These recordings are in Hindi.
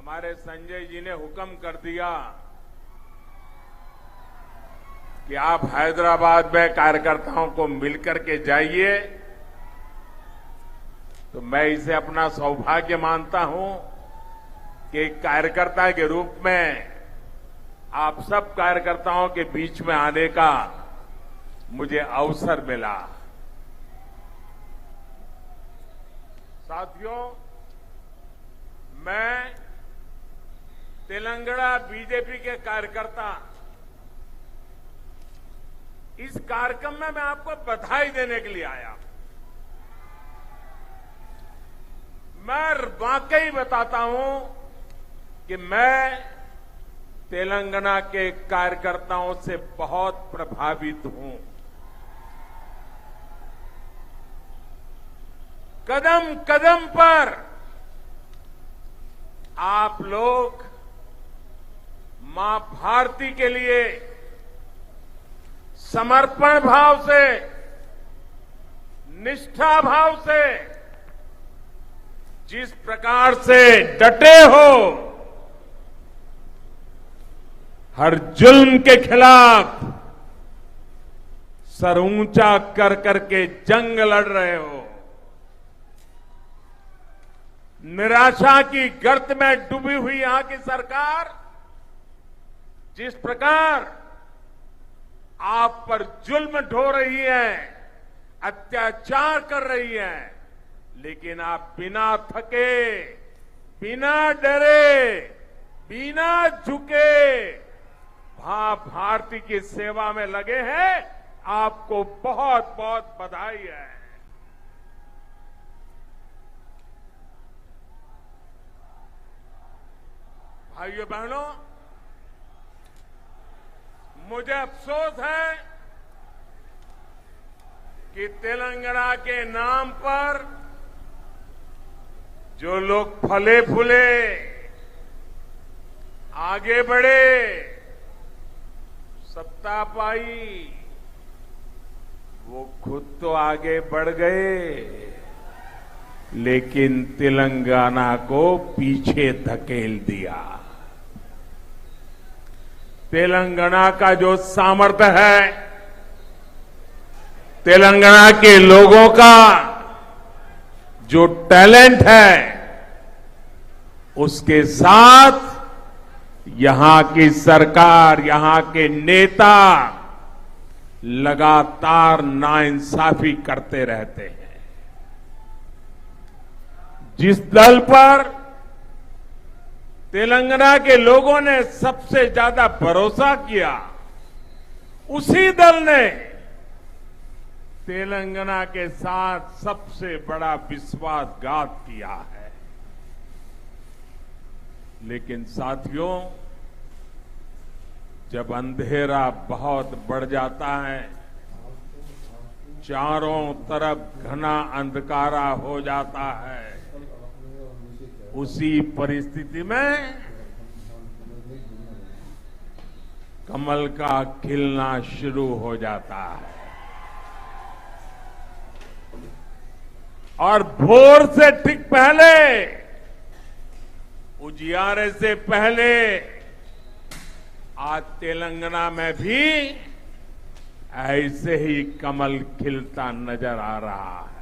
हमारे संजय जी ने हुक्म कर दिया कि आप हैदराबाद में कार्यकर्ताओं को मिलकर के जाइए, तो मैं इसे अपना सौभाग्य मानता हूं कि एक कार्यकर्ता के रूप में आप सब कार्यकर्ताओं के बीच में आने का मुझे अवसर मिला। साथियों, मैं तेलंगाना बीजेपी के कार्यकर्ता इस कार्यक्रम में मैं आपको बधाई देने के लिए आया। मैं वाकई बताता हूं कि मैं तेलंगाना के कार्यकर्ताओं से बहुत प्रभावित हूं। कदम कदम पर आप लोग मां भारती के लिए समर्पण भाव से, निष्ठा भाव से जिस प्रकार से डटे हो, हर जुल्म के खिलाफ सर ऊंचा कर करके जंग लड़ रहे हो, निराशा की गर्त में डूबी हुई यहां की सरकार जिस प्रकार आप पर जुल्म ढो रही है, अत्याचार कर रही है, लेकिन आप बिना थके, बिना डरे, बिना झुके मां भारती की सेवा में लगे हैं। आपको बहुत बहुत बधाई है। भाइयों बहनों, मुझे अफसोस है कि तेलंगाना के नाम पर जो लोग फले फूले आगे बढ़े, सत्ता पाई, वो खुद तो आगे बढ़ गए, लेकिन तेलंगाना को पीछे धकेल दिया। तेलंगाना का जो सामर्थ्य है, तेलंगाना के लोगों का जो टैलेंट है, उसके साथ यहां की सरकार, यहां के नेता लगातार नाइंसाफी करते रहते हैं। जिस दल पर तेलंगाना के लोगों ने सबसे ज्यादा भरोसा किया, उसी दल ने तेलंगाना के साथ सबसे बड़ा विश्वासघात किया है। लेकिन साथियों, जब अंधेरा बहुत बढ़ जाता है, चारों तरफ घना अंधकारा हो जाता है, उसी परिस्थिति में कमल का खिलना शुरू हो जाता है। और भोर से ठीक पहले, उजियारे से पहले आज तेलंगाना में भी ऐसे ही कमल खिलता नजर आ रहा है।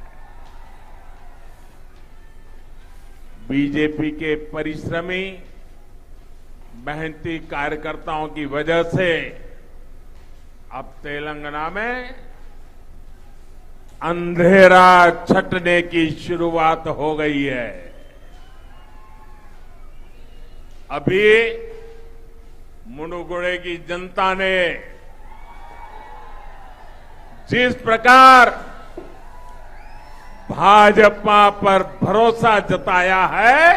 बीजेपी के परिश्रमी, मेहनती कार्यकर्ताओं की वजह से अब तेलंगाना में अंधेरा छटने की शुरुआत हो गई है। अभी मुनुगुड़े की जनता ने जिस प्रकार भाजपा पर भरोसा जताया है,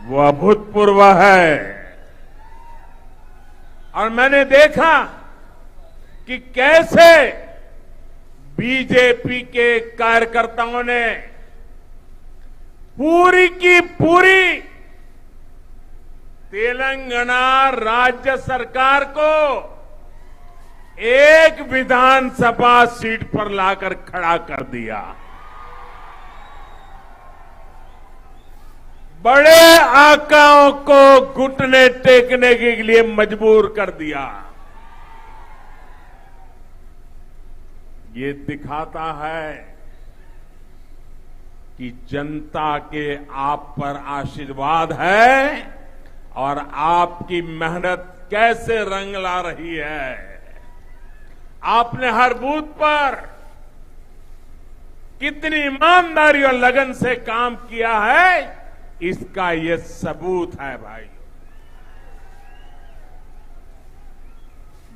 वो अभूतपूर्व है। और मैंने देखा कि कैसे बीजेपी के कार्यकर्ताओं ने पूरी की पूरी तेलंगाना राज्य सरकार को एक विधानसभा सीट पर लाकर खड़ा कर दिया। बड़े आकाओं को घुटने टेकने के लिए मजबूर कर दिया। ये दिखाता है कि जनता के आप पर आशीर्वाद है और आपकी मेहनत कैसे रंग ला रही है। आपने हर बूथ पर कितनी ईमानदारी और लगन से काम किया है, इसका ये सबूत है भाई।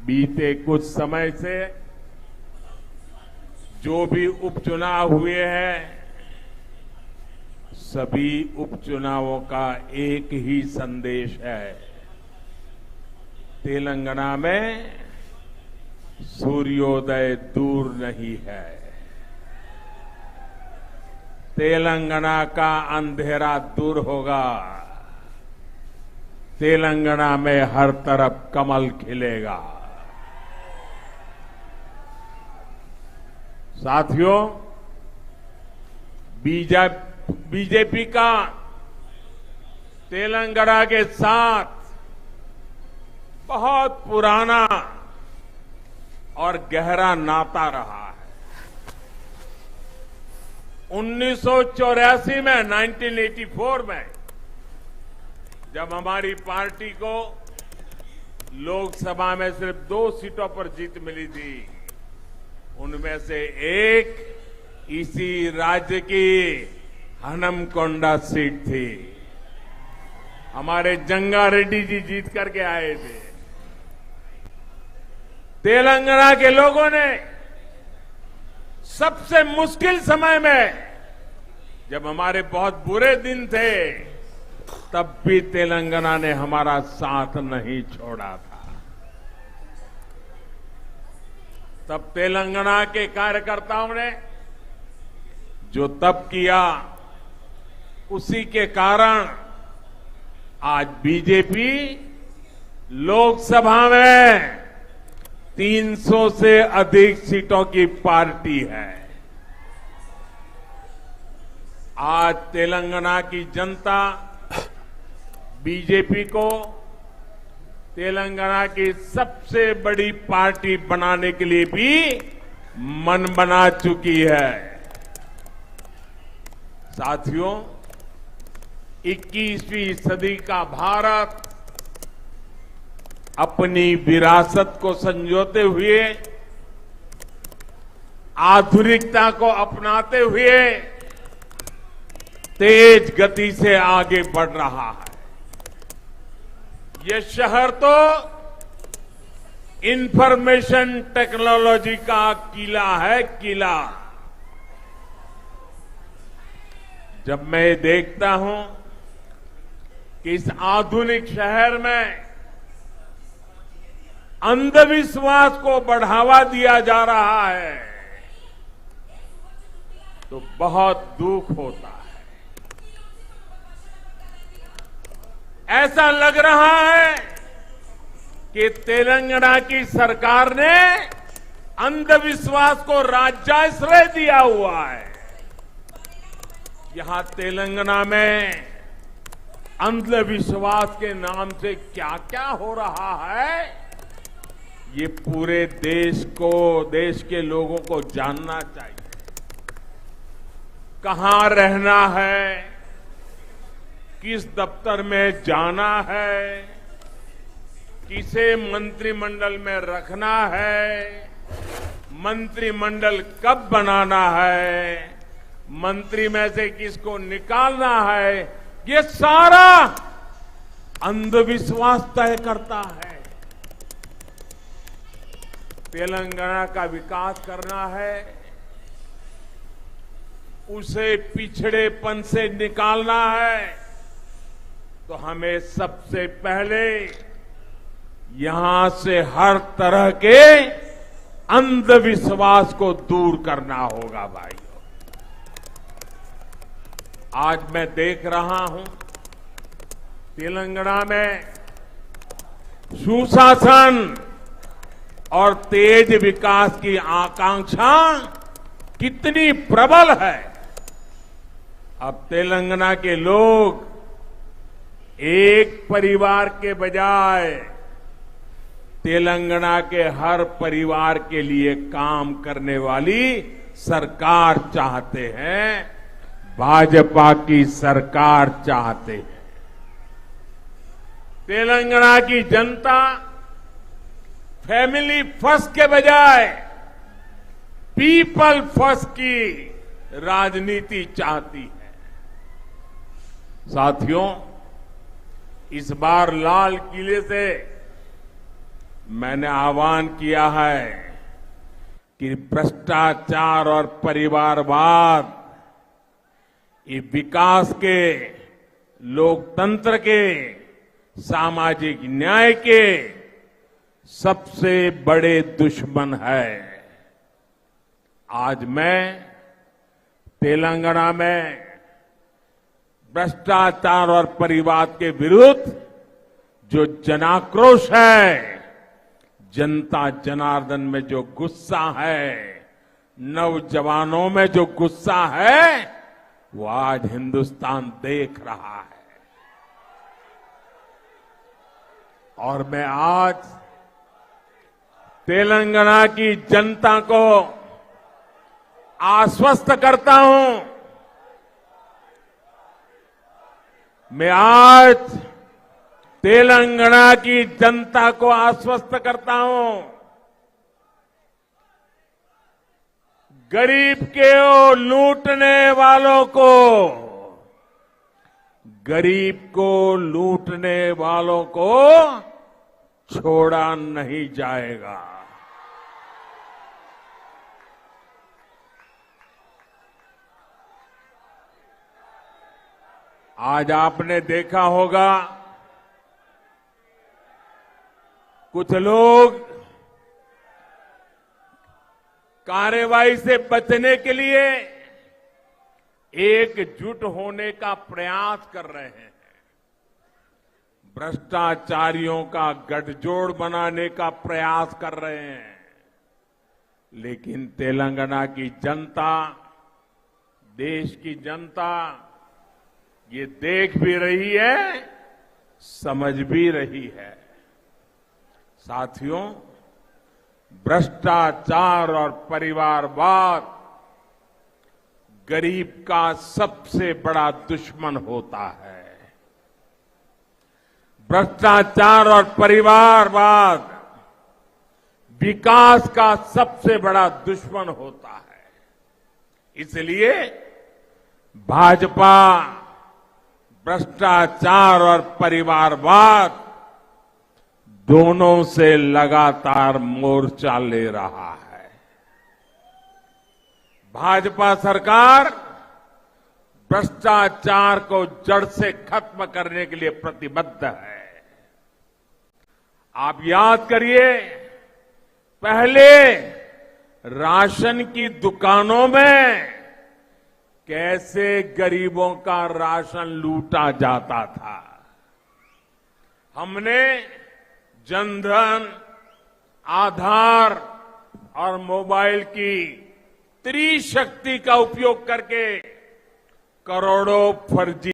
बीते कुछ समय से जो भी उपचुनाव हुए हैं, सभी उपचुनावों का एक ही संदेश है। तेलंगाना में सूर्योदय दूर नहीं है। तेलंगाना का अंधेरा दूर होगा। तेलंगाना में हर तरफ कमल खिलेगा। साथियों, बीजेपी का तेलंगाना के साथ बहुत पुराना और गहरा नाता रहा है। 1984 में 1984 में जब हमारी पार्टी को लोकसभा में सिर्फ 2 सीटों पर जीत मिली थी, उनमें से एक इसी राज्य की हनमकोंडा सीट थी। हमारे जंगा रेड्डी जी जीत करके आए थे। तेलंगाना के लोगों ने सबसे मुश्किल समय में, जब हमारे बहुत बुरे दिन थे, तब भी तेलंगाना ने हमारा साथ नहीं छोड़ा था। तब तेलंगाना के कार्यकर्ताओं ने जो तब किया, उसी के कारण आज बीजेपी लोकसभा में 300 से अधिक सीटों की पार्टी है। आज तेलंगाना की जनता बीजेपी को तेलंगाना की सबसे बड़ी पार्टी बनाने के लिए भी मन बना चुकी है। साथियों, 21वीं सदी का भारत अपनी विरासत को संजोते हुए, आधुनिकता को अपनाते हुए तेज गति से आगे बढ़ रहा है। ये शहर तो इंफॉर्मेशन टेक्नोलॉजी का किला है, किला। जब मैं देखता हूं कि इस आधुनिक शहर में अंधविश्वास को बढ़ावा दिया जा रहा है, तो बहुत दुख होता है। ऐसा लग रहा है कि तेलंगाना की सरकार ने अंधविश्वास को राज्याश्रय दिया हुआ है। यहां तेलंगाना में अंधविश्वास के नाम से क्या क्या हो रहा है, ये पूरे देश को, देश के लोगों को जानना चाहिए। कहां रहना है, किस दफ्तर में जाना है, किसे मंत्रिमंडल में रखना है, मंत्रिमंडल कब बनाना है, मंत्री में से किसको निकालना है, ये सारा अंधविश्वास तय करता है। तेलंगाना का विकास करना है, उसे पिछड़ेपन से निकालना है, तो हमें सबसे पहले यहां से हर तरह के अंधविश्वास को दूर करना होगा भाई। आज मैं देख रहा हूं तेलंगाना में सुशासन और तेज विकास की आकांक्षा कितनी प्रबल है। अब तेलंगाना के लोग एक परिवार के बजाय तेलंगाना के हर परिवार के लिए काम करने वाली सरकार चाहते हैं, भाजपा की सरकार चाहते हैं। तेलंगाना की जनता फैमिली फर्स्ट के बजाय पीपल फर्स्ट की राजनीति चाहती है। साथियों, इस बार लाल किले से मैंने आह्वान किया है कि भ्रष्टाचार और परिवारवाद, ये विकास के, लोकतंत्र के, सामाजिक न्याय के सबसे बड़े दुश्मन है। आज मैं तेलंगाना में भ्रष्टाचार और परिवाद के विरुद्ध जो जनाक्रोश है, जनता जनार्दन में जो गुस्सा है, नौजवानों में जो गुस्सा है, वो आज हिंदुस्तान देख रहा है। और मैं आज तेलंगाना की जनता को आश्वस्त करता हूं, मैं आज तेलंगाना की जनता को आश्वस्त करता हूं, गरीब के लूटने वालों को, गरीब को लूटने वालों को छोड़ा नहीं जाएगा। आज आपने देखा होगा, कुछ लोग कार्रवाई से बचने के लिए एकजुट होने का प्रयास कर रहे हैं, भ्रष्टाचारियों का गठजोड़ बनाने का प्रयास कर रहे हैं। लेकिन तेलंगाना की जनता, देश की जनता ये देख भी रही है, समझ भी रही है। साथियों, भ्रष्टाचार और परिवारवाद गरीब का सबसे बड़ा दुश्मन होता है। भ्रष्टाचार और परिवारवाद विकास का सबसे बड़ा दुश्मन होता है। इसलिए भाजपा भ्रष्टाचार और परिवारवाद दोनों से लगातार मोर्चा ले रहा है। भाजपा सरकार भ्रष्टाचार को जड़ से खत्म करने के लिए प्रतिबद्ध है। आप याद करिए, पहले राशन की दुकानों में कैसे गरीबों का राशन लूटा जाता था। हमने जनधन, आधार और मोबाइल की त्रिशक्ति का उपयोग करके करोड़ों फर्जी